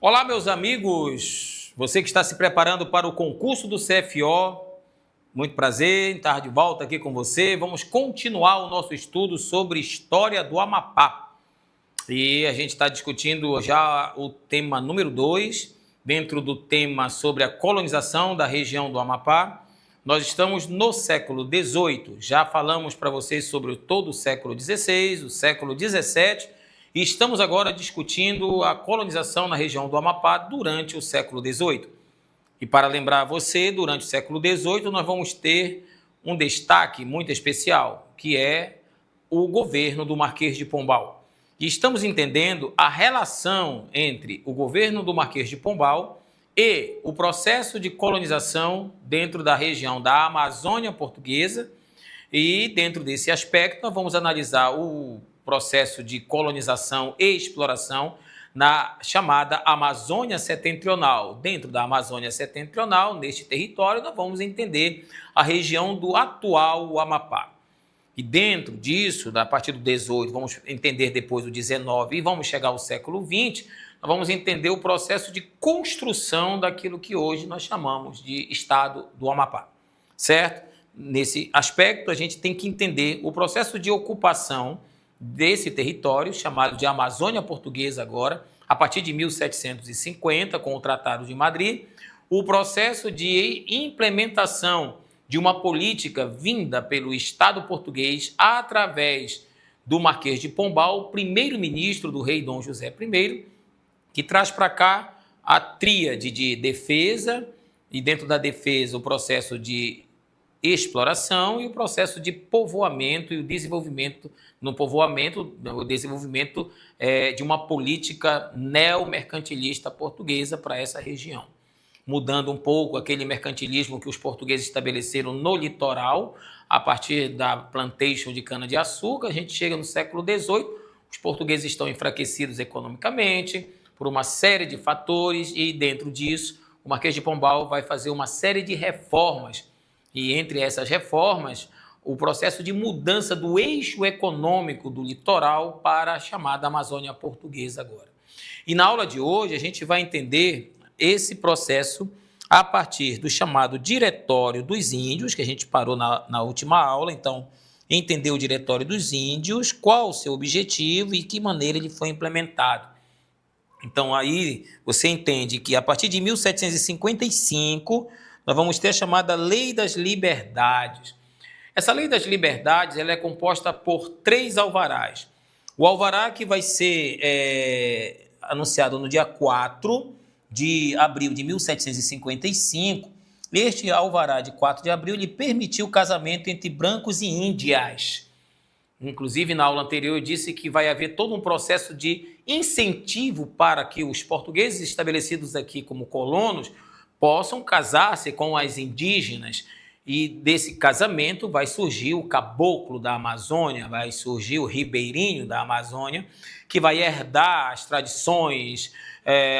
Olá, meus amigos, você que está se preparando para o concurso do CFO, muito prazer em estar de volta aqui com você. Vamos continuar o nosso estudo sobre história do Amapá. E a gente está discutindo já o tema número 2, dentro do tema sobre a colonização da região do Amapá. Nós estamos no século XVIII, já falamos para vocês sobre todo o século XVI, o século XVII, e estamos agora discutindo a colonização na região do Amapá durante o século XVIII. E para lembrar você, durante o século XVIII nós vamos ter um destaque muito especial, que é o governo do Marquês de Pombal. E estamos entendendo a relação entre o governo do Marquês de Pombal e o processo de colonização dentro da região da Amazônia Portuguesa. E dentro desse aspecto nós vamos analisar o processo de colonização e exploração na chamada Amazônia Setentrional. Dentro da Amazônia Setentrional, neste território, nós vamos entender a região do atual Amapá. E dentro disso, a partir do 18, vamos entender depois o 19 e vamos chegar ao século 20, nós vamos entender o processo de construção daquilo que hoje nós chamamos de Estado do Amapá, certo? Nesse aspecto, a gente tem que entender o processo de ocupação desse território, chamado de Amazônia Portuguesa agora, a partir de 1750, com o Tratado de Madrid, o processo de implementação de uma política vinda pelo Estado português através do Marquês de Pombal, primeiro-ministro do rei Dom José I, que traz para cá a tríade de defesa, e dentro da defesa o processo de exploração e o processo de povoamento e o desenvolvimento no povoamento, o desenvolvimento de uma política neomercantilista portuguesa para essa região, mudando um pouco aquele mercantilismo que os portugueses estabeleceram no litoral a partir da plantation de cana-de-açúcar. A gente chega no século XVIII, os portugueses estão enfraquecidos economicamente por uma série de fatores e dentro disso o Marquês de Pombal vai fazer uma série de reformas. E entre essas reformas, o processo de mudança do eixo econômico do litoral para a chamada Amazônia Portuguesa agora. E na aula de hoje a gente vai entender esse processo a partir do chamado Diretório dos Índios, que a gente parou na última aula. Então, entender o Diretório dos Índios, qual o seu objetivo e que maneira ele foi implementado. Então, aí você entende que a partir de 1755... nós vamos ter a chamada Lei das Liberdades. Essa Lei das Liberdades ela é composta por 3 alvarás. O alvará que vai ser anunciado no dia 4 de abril de 1755, este alvará de 4 de abril ele permitiu o casamento entre brancos e índias. Inclusive, na aula anterior eu disse que vai haver todo um processo de incentivo para que os portugueses estabelecidos aqui como colonos possam casar-se com as indígenas, e desse casamento vai surgir o caboclo da Amazônia, vai surgir o ribeirinho da Amazônia, que vai herdar as tradições,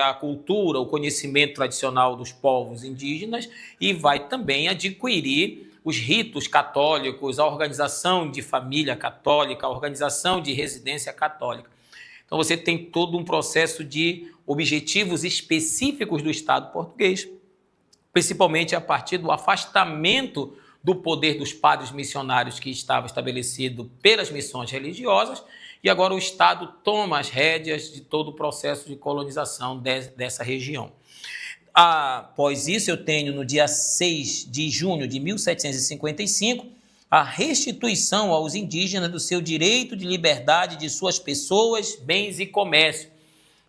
a cultura, o conhecimento tradicional dos povos indígenas e vai também adquirir os ritos católicos, a organização de família católica, a organização de residência católica. Então você tem todo um processo de objetivos específicos do Estado português, principalmente a partir do afastamento do poder dos padres missionários que estava estabelecido pelas missões religiosas, e agora o Estado toma as rédeas de todo o processo de colonização dessa região. Após isso, eu tenho no dia 6 de junho de 1755 a restituição aos indígenas do seu direito de liberdade de suas pessoas, bens e comércio.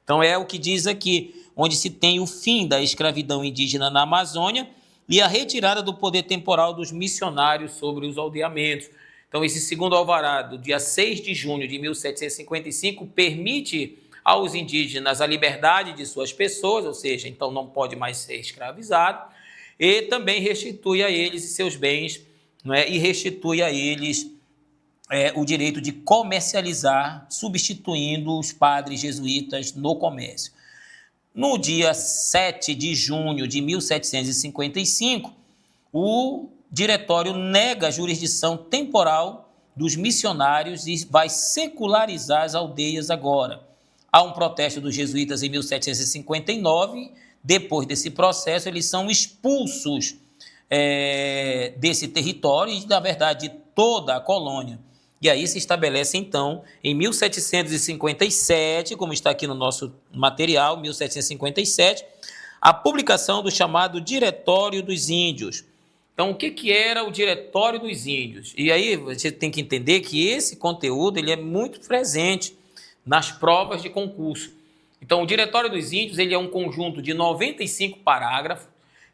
Então é o que diz aqui, onde se tem o fim da escravidão indígena na Amazônia e a retirada do poder temporal dos missionários sobre os aldeamentos. Então, esse segundo alvará, do dia 6 de junho de 1755, permite aos indígenas a liberdade de suas pessoas, ou seja, então não pode mais ser escravizado, e também restitui a eles seus bens, não é? E restitui a eles o direito de comercializar, substituindo os padres jesuítas no comércio. No dia 7 de junho de 1755, o diretório nega a jurisdição temporal dos missionários e vai secularizar as aldeias agora. Há um protesto dos jesuítas em 1759. Depois desse processo, eles são expulsos desse território e, na verdade, de toda a colônia. E aí se estabelece, então, em 1757, como está aqui no nosso material, 1757, a publicação do chamado Diretório dos Índios. Então, o que era o Diretório dos Índios? E aí você tem que entender que esse conteúdo ele é muito presente nas provas de concurso. Então, o Diretório dos Índios ele é um conjunto de 95 parágrafos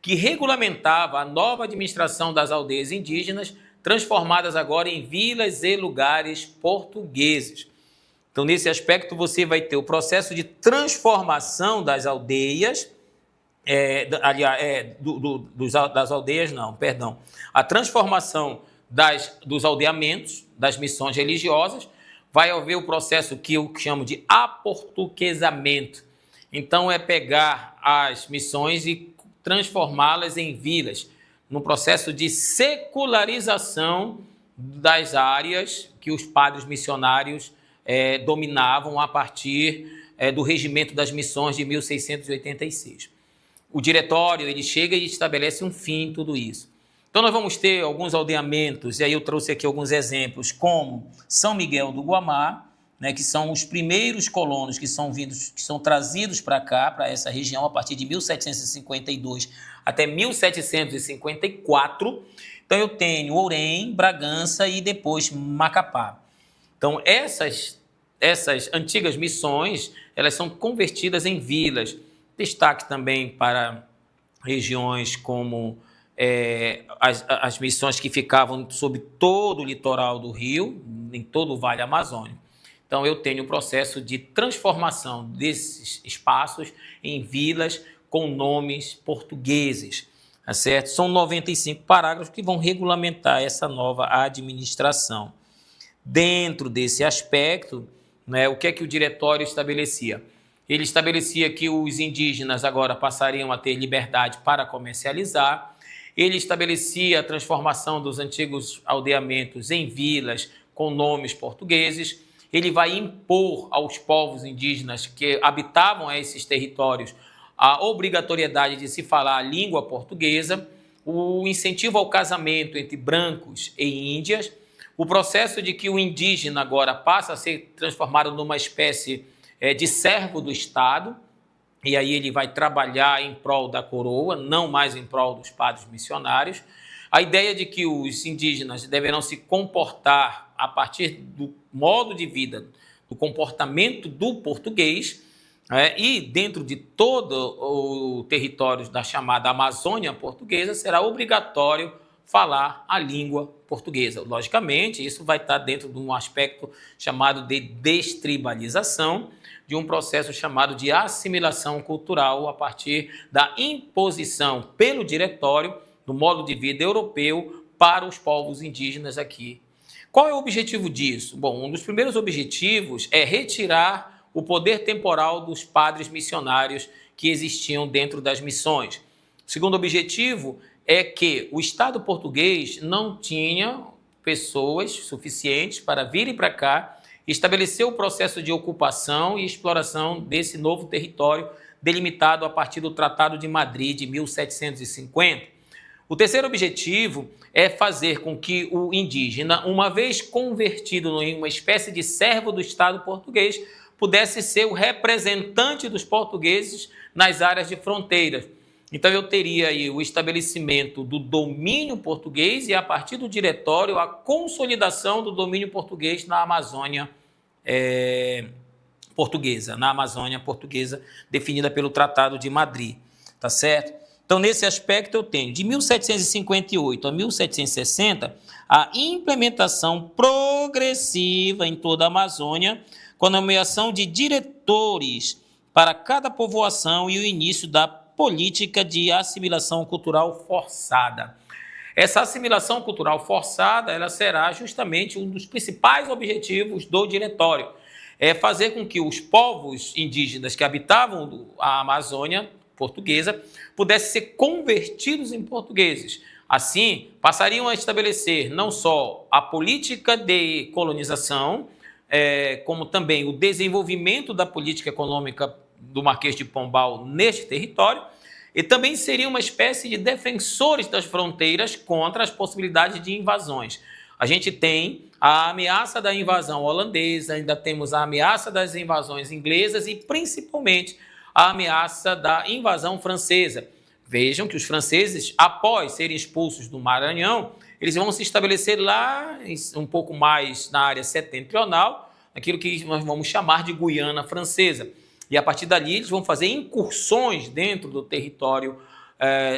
que regulamentava a nova administração das aldeias indígenas, transformadas agora em vilas e lugares portugueses. Então, nesse aspecto, você vai ter o processo de transformação das aldeias, das aldeias não, perdão, a transformação dos aldeamentos, das missões religiosas. Vai haver o processo que eu chamo de aportuguesamento. Então, é pegar as missões e transformá-las em vilas, no processo de secularização das áreas que os padres missionários dominavam a partir do regimento das missões de 1686. O diretório ele chega e estabelece um fim em tudo isso. Então nós vamos ter alguns aldeamentos, e aí eu trouxe aqui alguns exemplos, como São Miguel do Guamá, né, que são os primeiros colonos que são trazidos para cá, para essa região, a partir de 1752 até 1754. Então eu tenho Ourém, Bragança e depois Macapá. Então essas antigas missões, elas são convertidas em vilas. Destaque também para regiões como as missões que ficavam sobre todo o litoral do Rio, em todo o Vale Amazônico. Então, eu tenho o processo de transformação desses espaços em vilas com nomes portugueses, tá certo? São 95 parágrafos que vão regulamentar essa nova administração. Dentro desse aspecto, né, o que é que o diretório estabelecia? Ele estabelecia que os indígenas agora passariam a ter liberdade para comercializar. Ele estabelecia a transformação dos antigos aldeamentos em vilas com nomes portugueses. Ele vai impor aos povos indígenas que habitavam esses territórios a obrigatoriedade de se falar a língua portuguesa, o incentivo ao casamento entre brancos e índias, o processo de que o indígena agora passa a ser transformado numa espécie de servo do Estado, e aí ele vai trabalhar em prol da coroa, não mais em prol dos padres missionários. A ideia de que os indígenas deverão se comportar a partir do modo de vida, do comportamento do português, e dentro de todo o território da chamada Amazônia Portuguesa, será obrigatório falar a língua portuguesa. Logicamente, isso vai estar dentro de um aspecto chamado de destribalização, de um processo chamado de assimilação cultural a partir da imposição pelo diretório do modo de vida europeu para os povos indígenas aqui. Qual é o objetivo disso? Bom, um dos primeiros objetivos é retirar o poder temporal dos padres missionários que existiam dentro das missões. O segundo objetivo é que o Estado português não tinha pessoas suficientes para virem para cá e estabelecer o processo de ocupação e exploração desse novo território delimitado a partir do Tratado de Madrid de 1750. O terceiro objetivo é fazer com que o indígena, uma vez convertido em uma espécie de servo do Estado português, pudesse ser o representante dos portugueses nas áreas de fronteiras. Então eu teria aí o estabelecimento do domínio português e, a partir do diretório, a consolidação do domínio português na Amazônia portuguesa, definida pelo Tratado de Madrid, tá certo? Então, nesse aspecto, eu tenho, de 1758 a 1760, a implementação progressiva em toda a Amazônia, com a nomeação de diretores para cada povoação e o início da política de assimilação cultural forçada. Essa assimilação cultural forçada, ela será justamente um dos principais objetivos do diretório, é fazer com que os povos indígenas que habitavam a Amazônia portuguesa pudessem ser convertidos em portugueses. Assim, passariam a estabelecer não só a política de colonização, como também o desenvolvimento da política econômica do Marquês de Pombal neste território, e também seriam uma espécie de defensores das fronteiras contra as possibilidades de invasões. A gente tem a ameaça da invasão holandesa, ainda temos a ameaça das invasões inglesas e, principalmente, a ameaça da invasão francesa. Vejam que os franceses, após serem expulsos do Maranhão, eles vão se estabelecer lá, um pouco mais na área setentrional, aquilo que nós vamos chamar de Guiana Francesa. E, a partir dali, eles vão fazer incursões dentro do território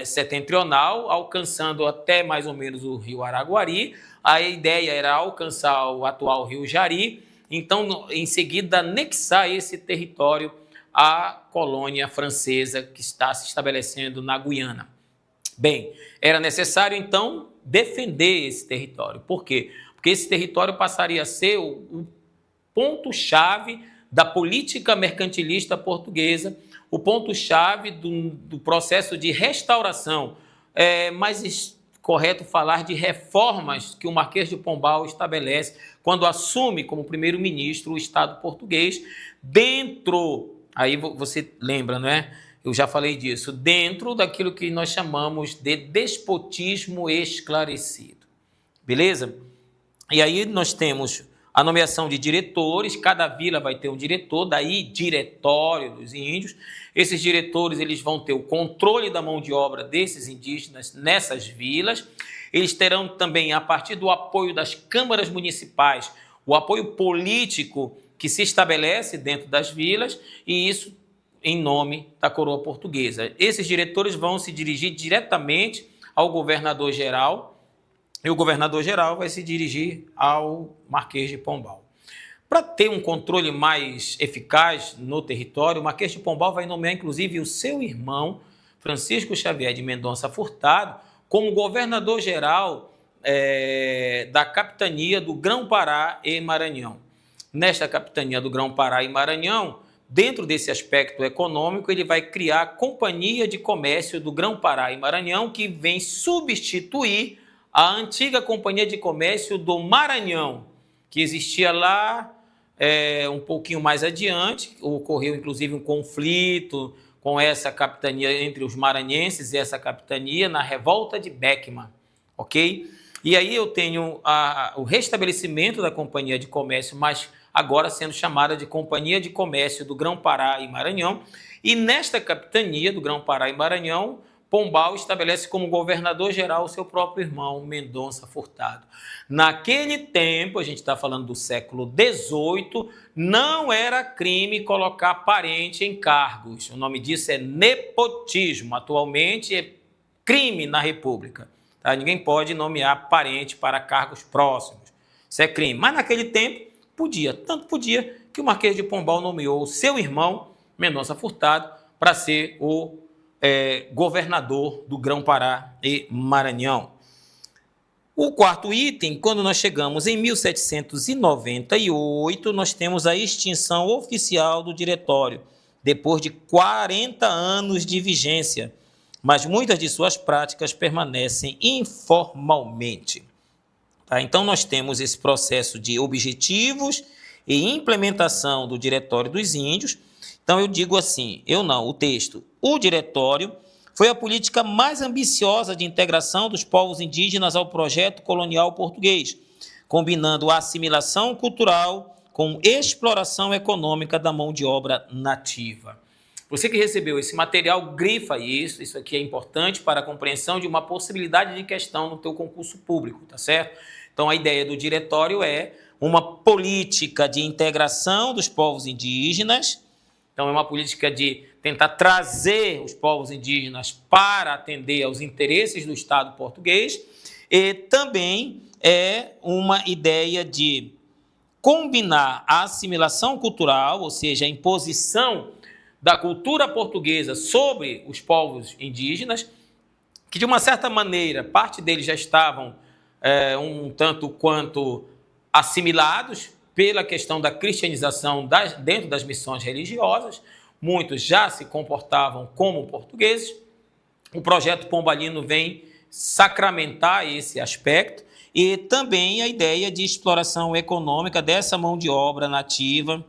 setentrional, alcançando até mais ou menos o rio Araguari. A ideia era alcançar o atual rio Jari, então, em seguida, anexar esse território à colônia francesa que está se estabelecendo na Guiana. Bem, era necessário, então, defender esse território. Por quê? Porque esse território passaria a ser o ponto-chave da política mercantilista portuguesa, o ponto-chave do processo de restauração. É mais correto falar de reformas que o Marquês de Pombal estabelece quando assume como primeiro-ministro o Estado português, dentro, aí você lembra, não é? Eu já falei disso, dentro daquilo que nós chamamos de despotismo esclarecido. Beleza? E aí nós temos a nomeação de diretores, cada vila vai ter um diretor, daí Diretório dos Índios. Esses diretores eles vão ter o controle da mão de obra desses indígenas nessas vilas. Eles terão também, a partir do apoio das câmaras municipais, o apoio político que se estabelece dentro das vilas, e isso em nome da coroa portuguesa. Esses diretores vão se dirigir diretamente ao governador-geral, e o governador-geral vai se dirigir ao Marquês de Pombal. Para ter um controle mais eficaz no território, o Marquês de Pombal vai nomear, inclusive, o seu irmão, Francisco Xavier de Mendonça Furtado, como governador-geral da capitania do Grão-Pará e Maranhão. Nesta capitania do Grão-Pará e Maranhão, dentro desse aspecto econômico, ele vai criar a Companhia de Comércio do Grão-Pará e Maranhão, que vem substituir a antiga Companhia de Comércio do Maranhão, que existia lá um pouquinho mais adiante. Ocorreu, inclusive, um conflito com essa capitania entre os maranhenses e essa capitania na Revolta de Beckman, ok? E aí eu tenho o restabelecimento da Companhia de Comércio, mas agora sendo chamada de Companhia de Comércio do Grão-Pará e Maranhão. E nesta capitania do Grão-Pará e Maranhão, Pombal estabelece como governador-geral o seu próprio irmão, Mendonça Furtado. Naquele tempo, a gente está falando do século XVIII, não era crime colocar parente em cargos. O nome disso é nepotismo. Atualmente é crime na República. Tá? Ninguém pode nomear parente para cargos próximos. Isso é crime. Mas naquele tempo, podia. Tanto podia que o Marquês de Pombal nomeou o seu irmão, Mendonça Furtado, para ser o governador do Grão-Pará e Maranhão. O quarto item, quando nós chegamos em 1798, nós temos a extinção oficial do diretório, depois de 40 anos de vigência, mas muitas de suas práticas permanecem informalmente. Tá? Então, nós temos esse processo de objetivos e implementação do Diretório dos Índios. Então, eu digo assim, o texto. O Diretório foi a política mais ambiciosa de integração dos povos indígenas ao projeto colonial português, combinando a assimilação cultural com exploração econômica da mão de obra nativa. Você que recebeu esse material, grifa isso aqui é importante para a compreensão de uma possibilidade de questão no teu concurso público, tá certo? Então, a ideia do Diretório é uma política de integração dos povos indígenas. Então, é uma política de tentar trazer os povos indígenas para atender aos interesses do Estado português, e também é uma ideia de combinar a assimilação cultural, ou seja, a imposição da cultura portuguesa sobre os povos indígenas, que de uma certa maneira, parte deles já estavam um tanto quanto assimilados pela questão da cristianização dentro das missões religiosas. Muitos já se comportavam como portugueses. O projeto pombalino vem sacramentar esse aspecto e também a ideia de exploração econômica dessa mão de obra nativa,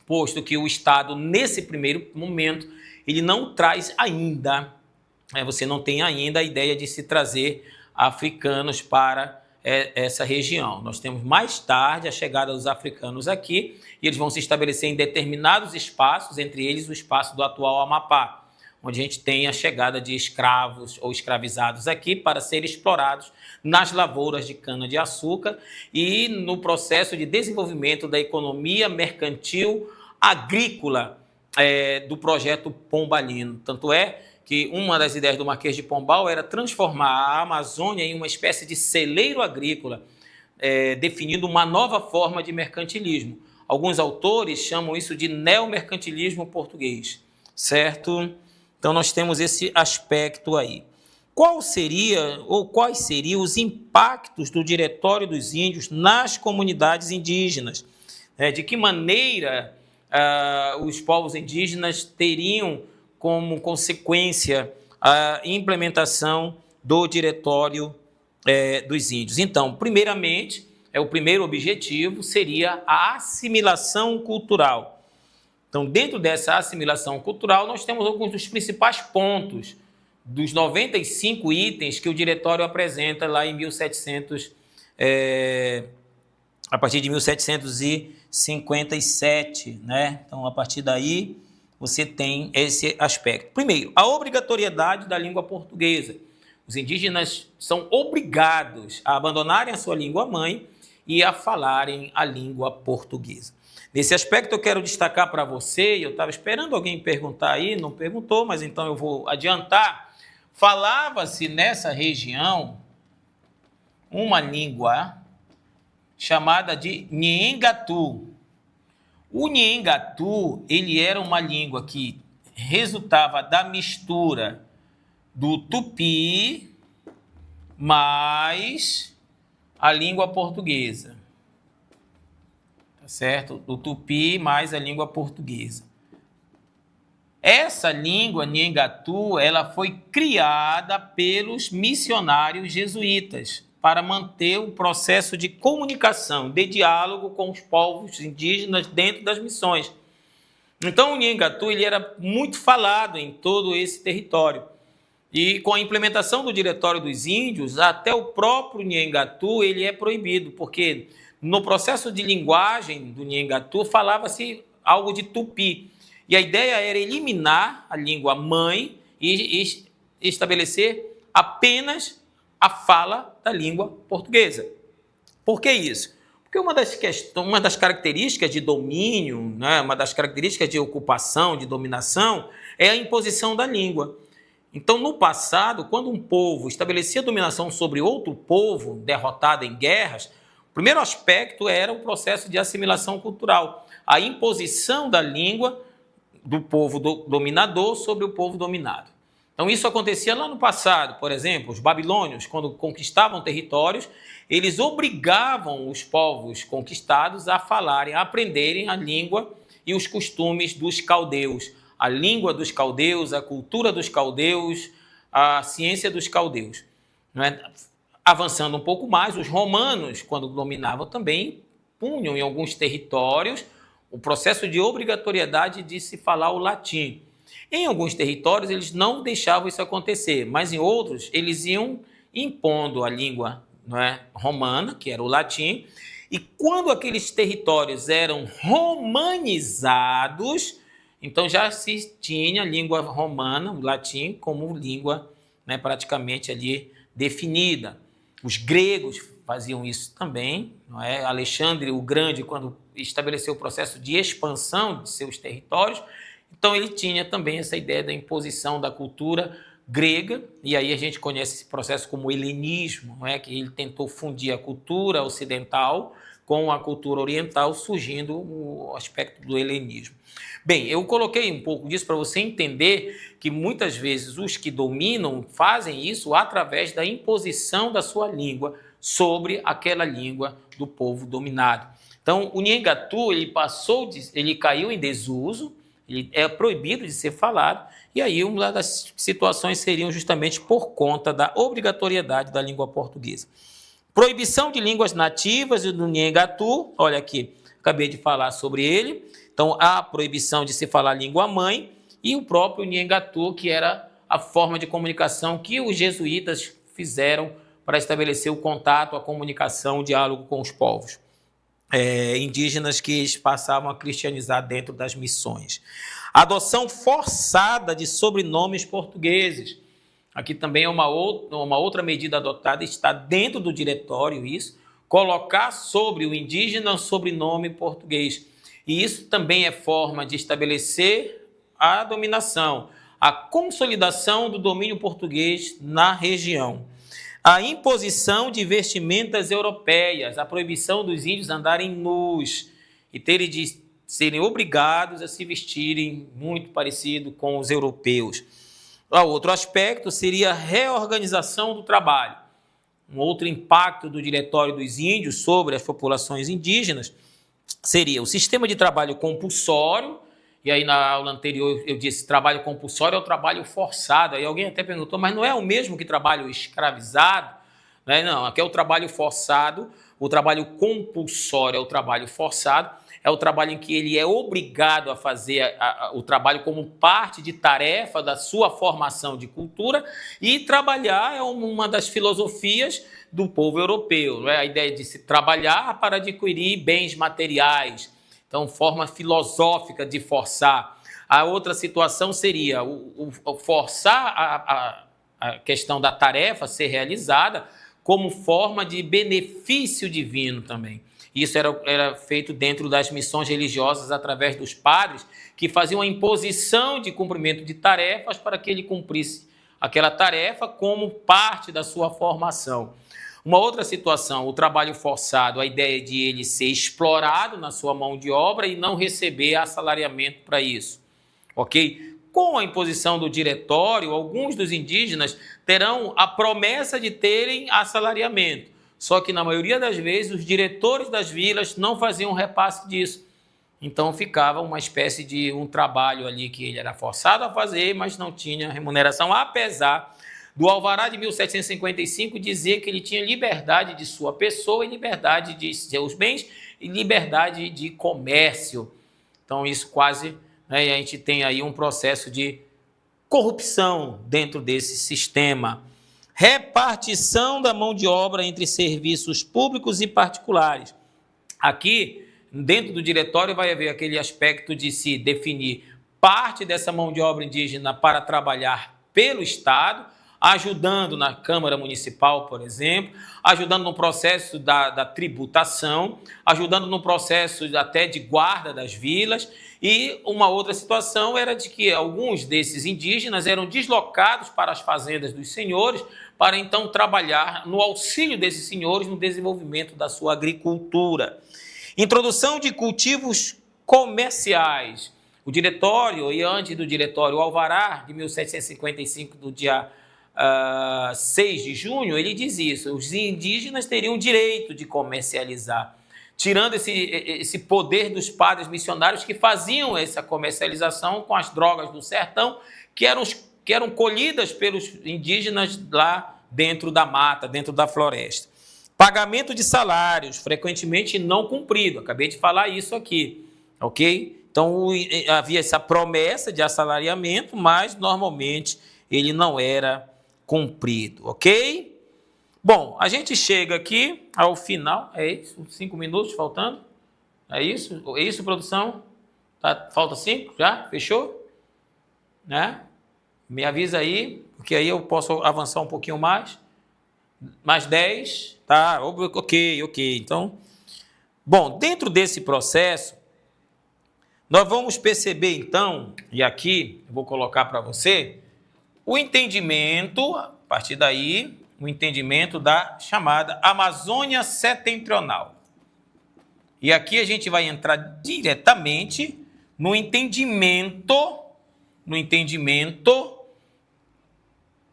posto que o Estado, nesse primeiro momento, ele não traz ainda, você não tem ainda a ideia de se trazer africanos para essa região. Nós temos mais tarde a chegada dos africanos aqui, e eles vão se estabelecer em determinados espaços, entre eles o espaço do atual Amapá, onde a gente tem a chegada de escravos ou escravizados aqui para serem explorados nas lavouras de cana-de-açúcar e no processo de desenvolvimento da economia mercantil agrícola do projeto Pombalino. Tanto é que uma das ideias do Marquês de Pombal era transformar a Amazônia em uma espécie de celeiro agrícola, definindo uma nova forma de mercantilismo. Alguns autores chamam isso de neomercantilismo português, certo? Então, nós temos esse aspecto aí. Quais seriam os impactos do Diretório dos Índios nas comunidades indígenas? De que maneira os povos indígenas teriam como consequência a implementação do Diretório dos Índios? Então, primeiramente, o primeiro objetivo seria a assimilação cultural. Então, dentro dessa assimilação cultural, nós temos alguns dos principais pontos dos 95 itens que o Diretório apresenta lá em 1700, a partir de 1757, né? Então, a partir daí, você tem esse aspecto. Primeiro, a obrigatoriedade da língua portuguesa. Os indígenas são obrigados a abandonarem a sua língua-mãe e a falarem a língua portuguesa. Nesse aspecto, eu quero destacar para você, e eu estava esperando alguém perguntar aí, não perguntou, mas então eu vou adiantar. Falava-se nessa região uma língua chamada de Nhengatu. O Nhengatu, ele era uma língua que resultava da mistura do tupi mais a língua portuguesa. Tá certo? Do tupi mais a língua portuguesa. Essa língua Nhengatu, ela foi criada pelos missionários jesuítas para manter o processo de comunicação, de diálogo com os povos indígenas dentro das missões. Então, o Nhengatu, ele era muito falado em todo esse território. E com a implementação do Diretório dos Índios, até o próprio Nhengatu, ele é proibido, porque no processo de linguagem do Nhengatu falava-se algo de tupi. E a ideia era eliminar a língua mãe e estabelecer apenas a fala da língua portuguesa. Por que isso? Porque uma das características de domínio, né, uma das características de ocupação, de dominação, é a imposição da língua. Então, no passado, quando um povo estabelecia dominação sobre outro povo, derrotado em guerras, o primeiro aspecto era o processo de assimilação cultural, a imposição da língua do povo dominador sobre o povo dominado. Então, isso acontecia lá no passado. Por exemplo, os babilônios, quando conquistavam territórios, eles obrigavam os povos conquistados a falarem, a aprenderem a língua e os costumes dos caldeus. A língua dos caldeus, a cultura dos caldeus, a ciência dos caldeus. Não é? Avançando um pouco mais, os romanos, quando dominavam também, punham em alguns territórios o processo de obrigatoriedade de se falar o latim. Em alguns territórios, eles não deixavam isso acontecer, mas em outros, eles iam impondo a língua, não é, romana, que era o latim, e quando aqueles territórios eram romanizados, então já se tinha a língua romana, o latim, como língua, né, praticamente ali definida. Os gregos faziam isso também, não é? Alexandre o Grande, quando estabeleceu o processo de expansão de seus territórios, então ele tinha também essa ideia da imposição da cultura grega, e aí a gente conhece esse processo como helenismo, não é? Que ele tentou fundir a cultura ocidental com a cultura oriental, surgindo o aspecto do helenismo. Bem, eu coloquei um pouco disso para você entender que muitas vezes os que dominam fazem isso através da imposição da sua língua sobre aquela língua do povo dominado. Então, o Nhengatu, ele caiu em desuso, ele é proibido de ser falado, e aí uma das situações seriam justamente por conta da obrigatoriedade da língua portuguesa. Proibição de línguas nativas e do Nhengatu, olha aqui, acabei de falar sobre ele. Então, a proibição de se falar língua mãe e o próprio Nhengatu, que era a forma de comunicação que os jesuítas fizeram para estabelecer o contato, a comunicação, o diálogo com os povos indígenas que eles passavam a cristianizar dentro das missões. Adoção forçada de sobrenomes portugueses. Aqui também é uma outra medida adotada, está dentro do diretório isso, colocar sobre o indígena um sobrenome português. E isso também é forma de estabelecer a dominação, a consolidação do domínio português na região. A imposição de vestimentas europeias, a proibição dos índios andarem nus e terem de serem obrigados a se vestirem muito parecido com os europeus. O outro aspecto seria a reorganização do trabalho. Um outro impacto do Diretório dos Índios sobre as populações indígenas seria o sistema de trabalho compulsório. E aí, na aula anterior, eu disse trabalho compulsório é o trabalho forçado. Aí alguém até perguntou, mas não é o mesmo que trabalho escravizado? Não, aqui é o trabalho forçado, o trabalho compulsório é o trabalho forçado, é o trabalho em que ele é obrigado a fazer o trabalho como parte de tarefa da sua formação de cultura, e trabalhar é uma das filosofias do povo europeu, a ideia de se trabalhar para adquirir bens materiais. Então, forma filosófica de forçar. A outra situação seria o forçar a questão da tarefa ser realizada como forma de benefício divino também. Isso era feito dentro das missões religiosas através dos padres, que faziam a imposição de cumprimento de tarefas para que ele cumprisse aquela tarefa como parte da sua formação. Uma outra situação, o trabalho forçado, a ideia de ele ser explorado na sua mão de obra e não receber assalariamento para isso, ok? Com a imposição do diretório, alguns dos indígenas terão a promessa de terem assalariamento, só que na maioria das vezes os diretores das vilas não faziam repasse disso. Então ficava uma espécie de um trabalho ali que ele era forçado a fazer, mas não tinha remuneração, apesar do alvará de 1755 dizer que ele tinha liberdade de sua pessoa e liberdade de seus bens e liberdade de comércio. Então isso quase, a gente tem aí um processo de corrupção dentro desse sistema. Repartição da mão de obra entre serviços públicos e particulares. Aqui, dentro do diretório, vai haver aquele aspecto de se definir parte dessa mão de obra indígena para trabalhar pelo Estado, ajudando na Câmara Municipal, por exemplo, ajudando no processo da tributação, ajudando no processo até de guarda das vilas. E uma outra situação era de que alguns desses indígenas eram deslocados para as fazendas dos senhores para então trabalhar no auxílio desses senhores no desenvolvimento da sua agricultura. Introdução de cultivos comerciais. O diretório, e antes do diretório, o alvará de 1755, do dia 6 de junho, ele diz isso: os indígenas teriam direito de comercializar, tirando esse poder dos padres missionários que faziam essa comercialização com as drogas do sertão, que eram colhidas pelos indígenas lá dentro da mata, dentro da floresta. Pagamento de salários, frequentemente não cumprido, acabei de falar isso aqui, ok? Então havia essa promessa de assalariamento, mas normalmente ele não era cumprido, ok? Bom, a gente chega aqui ao final, é isso? 5 minutos faltando? É isso, produção? Falta 5 já? Fechou? Né? Me avisa aí, porque aí eu posso avançar um pouquinho mais. Mais 10, tá? Ok. Então, bom, dentro desse processo, nós vamos perceber então, e aqui eu vou colocar para você, o entendimento, a partir daí, o entendimento da chamada Amazônia Setentrional. E aqui a gente vai entrar diretamente no entendimento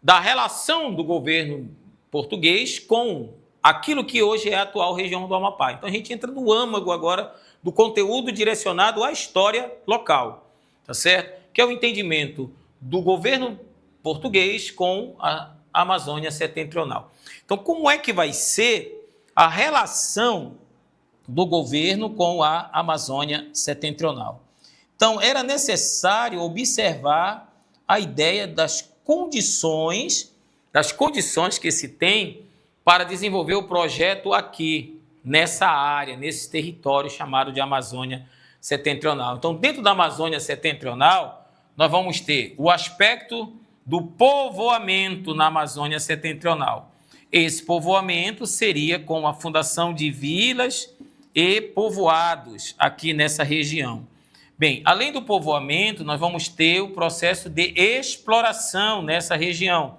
da relação do governo português com aquilo que hoje é a atual região do Amapá. Então a gente entra no âmago agora do conteúdo direcionado à história local, tá certo? Que é o entendimento do governo português com a Amazônia Setentrional. Então, como é que vai ser a relação do governo com a Amazônia Setentrional. Então, era necessário observar a ideia das condições que se tem para desenvolver o projeto aqui, nessa área, nesse território chamado de Amazônia Setentrional. Então, dentro da Amazônia Setentrional, nós vamos ter o aspecto do povoamento na Amazônia Setentrional. Esse povoamento seria com a fundação de vilas e povoados aqui nessa região. Bem, além do povoamento, nós vamos ter o processo de exploração nessa região.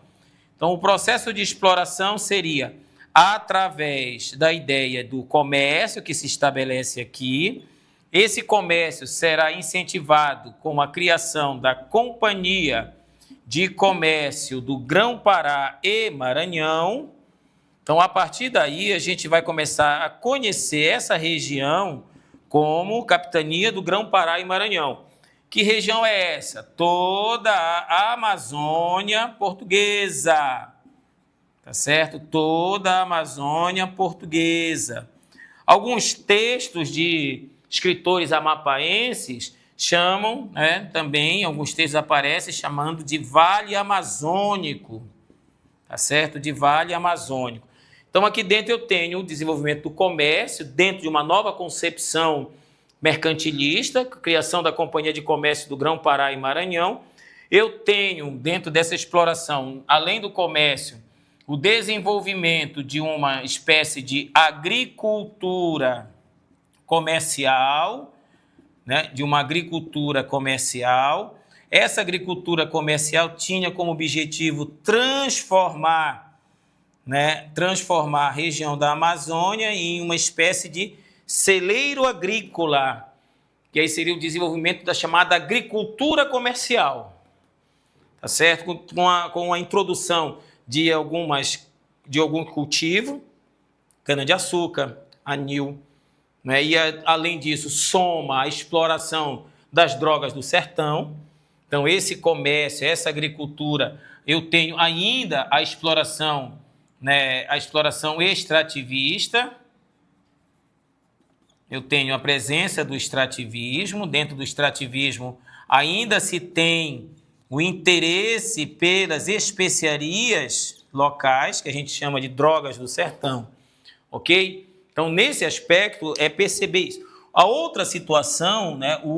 Então, o processo de exploração seria através da ideia do comércio que se estabelece aqui. Esse comércio será incentivado com a criação da Companhia de Comércio do Grão-Pará e Maranhão. Então, a partir daí, a gente vai começar a conhecer essa região como Capitania do Grão-Pará e Maranhão. Que região é essa? Toda a Amazônia Portuguesa. Tá certo? Toda a Amazônia Portuguesa. Alguns textos de escritores amapaenses chamam, também, alguns textos aparecem chamando de Vale Amazônico. Tá certo? De Vale Amazônico. Então, aqui dentro eu tenho o desenvolvimento do comércio, dentro de uma nova concepção mercantilista, criação da Companhia de Comércio do Grão-Pará e Maranhão. Eu tenho, dentro dessa exploração, além do comércio, o desenvolvimento de uma espécie de agricultura comercial, de uma agricultura comercial. Essa agricultura comercial tinha como objetivo transformar a região da Amazônia em uma espécie de celeiro agrícola, que aí seria o desenvolvimento da chamada agricultura comercial, tá certo? Com a introdução de algum cultivo, cana-de-açúcar, anil, e além disso soma a exploração das drogas do sertão. Então esse comércio, essa agricultura, eu tenho ainda a exploração extrativista. Eu tenho a presença do extrativismo. Dentro do extrativismo ainda se tem o interesse pelas especiarias locais, que a gente chama de drogas do sertão, ok? Então, nesse aspecto, é perceber isso. A outra situação, o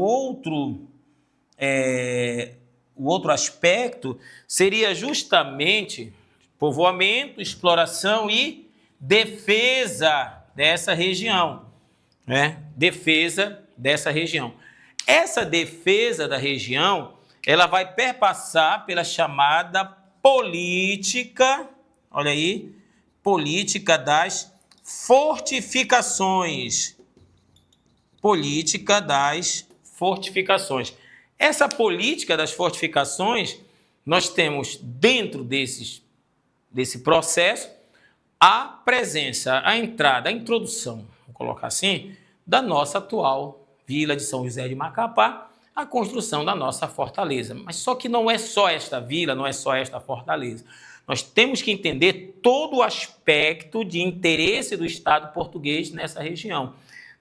outro aspecto seria justamente povoamento, exploração e defesa dessa região. Defesa dessa região. Essa defesa da região, ela vai perpassar pela chamada política, olha aí, política das fortificações. Política das fortificações. Essa política das fortificações, nós temos dentro desse processo a presença, a entrada, a introdução, vou colocar assim, da nossa atual Vila de São José de Macapá, a construção da nossa fortaleza. Mas só que não é só esta vila, não é só esta fortaleza. Nós temos que entender todo o aspecto de interesse do Estado português nessa região.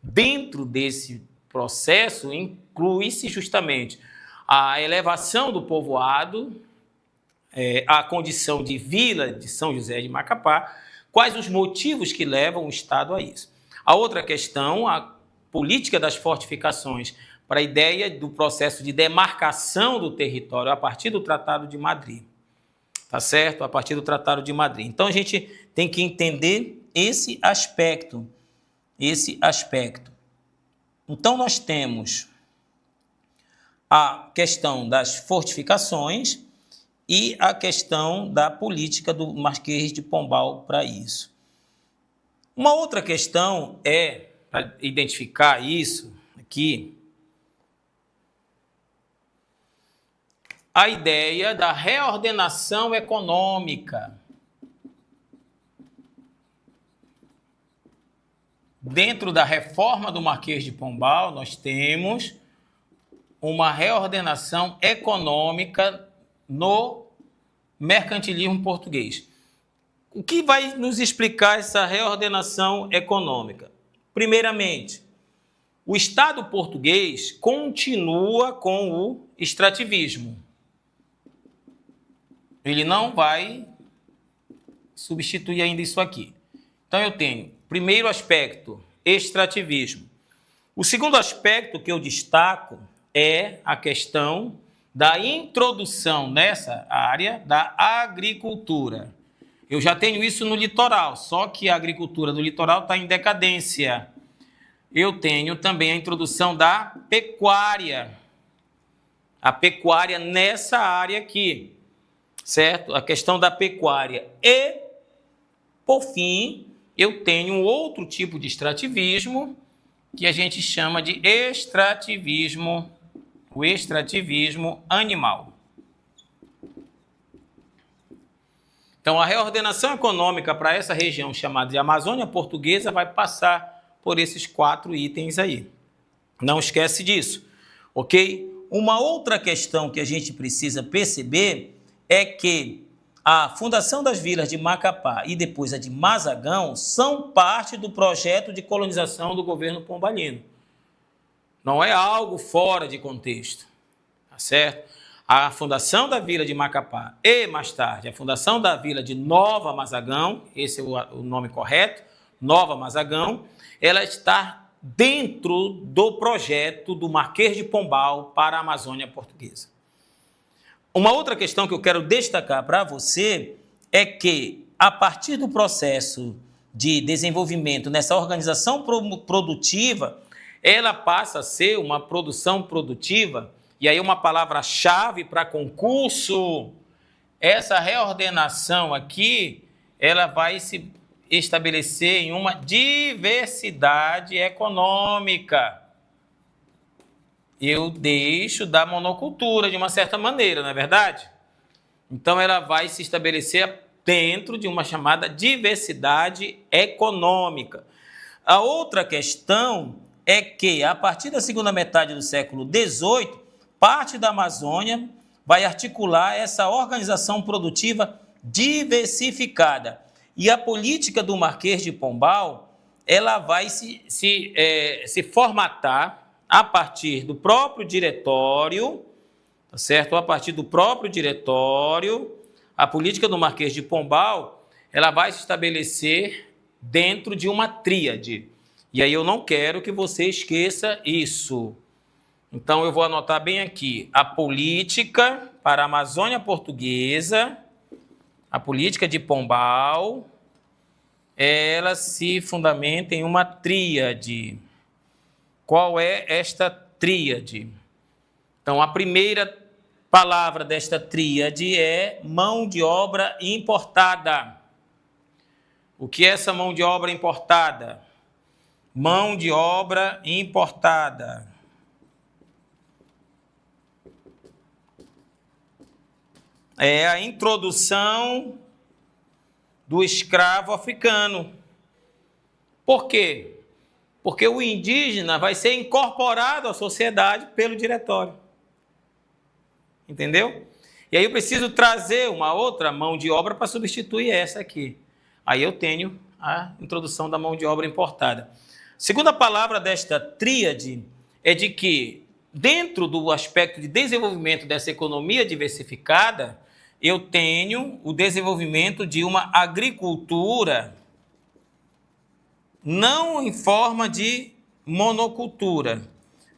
Dentro desse processo, inclui-se justamente a elevação do povoado, a condição de Vila de São José de Macapá, quais os motivos que levam o Estado a isso. A outra questão, a política das fortificações, para a ideia do processo de demarcação do território a partir do Tratado de Madrid. Tá certo? A partir do Tratado de Madrid. Então, a gente tem que entender esse aspecto. Então, nós temos a questão das fortificações e a questão da política do Marquês de Pombal para isso. Uma outra questão é, para identificar isso aqui, a ideia da reordenação econômica. Dentro da reforma do Marquês de Pombal, nós temos uma reordenação econômica no mercantilismo português. o que vai nos explicar essa reordenação econômica? Primeiramente, o Estado português continua com o extrativismo. Ele não vai substituir ainda isso aqui. Então, eu tenho, primeiro aspecto, extrativismo. O segundo aspecto que eu destaco é a questão da introdução nessa área da agricultura. Eu já tenho isso no litoral, só que a agricultura do litoral está em decadência. Eu tenho também a introdução da pecuária. A pecuária nessa área aqui, certo? A questão da pecuária. E, por fim, eu tenho um outro tipo de extrativismo que a gente chama de extrativismo, o extrativismo animal. Então, a reordenação econômica para essa região chamada de Amazônia Portuguesa vai passar por esses 4 itens aí. Não esquece disso, ok? Uma outra questão que a gente precisa perceber é que a fundação das vilas de Macapá e depois a de Mazagão são parte do projeto de colonização do governo pombalino. Não é algo fora de contexto, tá certo? A fundação da vila de Macapá e, mais tarde, a fundação da vila de Nova Mazagão, esse é o nome correto, Nova Mazagão, ela está dentro do projeto do Marquês de Pombal para a Amazônia Portuguesa. Uma outra questão que eu quero destacar para você é que, a partir do processo de desenvolvimento nessa organização produtiva, ela passa a ser uma produção produtiva. E aí uma palavra-chave para concurso, essa reordenação aqui, ela vai se estabelecer em uma diversidade econômica. Eu deixo da monocultura de uma certa maneira, não é verdade? Então ela vai se estabelecer dentro de uma chamada diversidade econômica. A outra questão é que, a partir da segunda metade do século XVIII, parte da Amazônia vai articular essa organização produtiva diversificada. E a política do Marquês de Pombal, ela vai se formatar a partir do próprio diretório, tá certo? A partir do próprio diretório, a política do Marquês de Pombal, ela vai se estabelecer dentro de uma tríade. E aí eu não quero que você esqueça isso. Então, eu vou anotar bem aqui, a política para a Amazônia Portuguesa, a política de Pombal, ela se fundamenta em uma tríade. Qual é esta tríade? Então, a primeira palavra desta tríade é mão de obra importada. O que é essa mão de obra importada? Mão de obra importada. É a introdução do escravo africano. Por quê? Porque o indígena vai ser incorporado à sociedade pelo diretório. Entendeu? E aí eu preciso trazer uma outra mão de obra para substituir essa aqui. Aí eu tenho a introdução da mão de obra importada. Segunda palavra desta tríade é de que, dentro do aspecto de desenvolvimento dessa economia diversificada, eu tenho o desenvolvimento de uma agricultura não em forma de monocultura,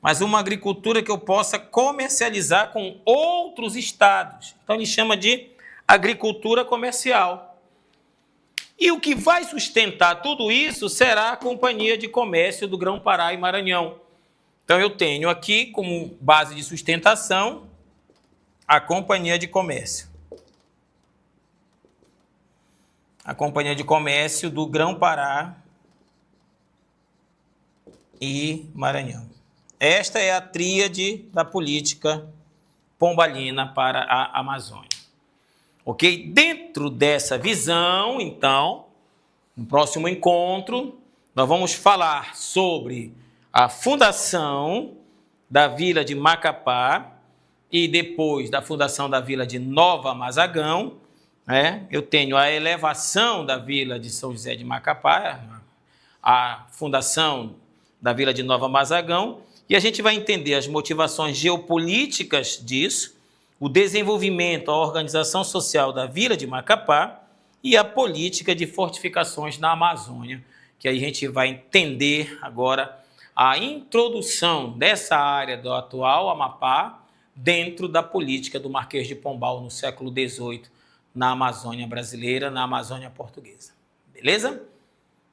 mas uma agricultura que eu possa comercializar com outros estados. Então, ele chama de agricultura comercial. E o que vai sustentar tudo isso será a Companhia de Comércio do Grão-Pará e Maranhão. Então, eu tenho aqui como base de sustentação a Companhia de Comércio. A Companhia de Comércio do Grão-Pará e Maranhão. Esta é a tríade da política pombalina para a Amazônia. Ok? Dentro dessa visão, então, no próximo encontro, nós vamos falar sobre a fundação da vila de Macapá e depois da fundação da vila de Nova Mazagão. Eu tenho a elevação da vila de São José de Macapá, a fundação da vila de Nova Mazagão, e a gente vai entender as motivações geopolíticas disso, o desenvolvimento, a organização social da vila de Macapá e a política de fortificações na Amazônia, que aí a gente vai entender agora a introdução dessa área do atual Amapá dentro da política do Marquês de Pombal no século XVIII, na Amazônia brasileira, na Amazônia portuguesa. Beleza?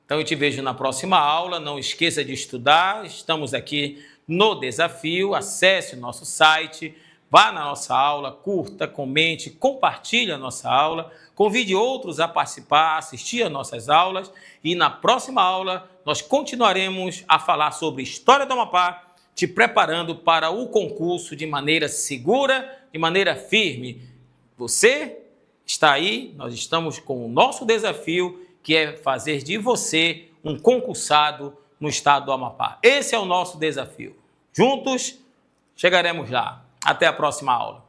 Então eu te vejo na próxima aula, não esqueça de estudar, estamos aqui no desafio, acesse o nosso site, vá na nossa aula, curta, comente, compartilhe a nossa aula, convide outros a participar, assistir às nossas aulas e na próxima aula nós continuaremos a falar sobre História do Amapá, te preparando para o concurso de maneira segura, de maneira firme. Você está aí, nós estamos com o nosso desafio, que é fazer de você um concursado no estado do Amapá. Esse é o nosso desafio. Juntos chegaremos lá. Até a próxima aula.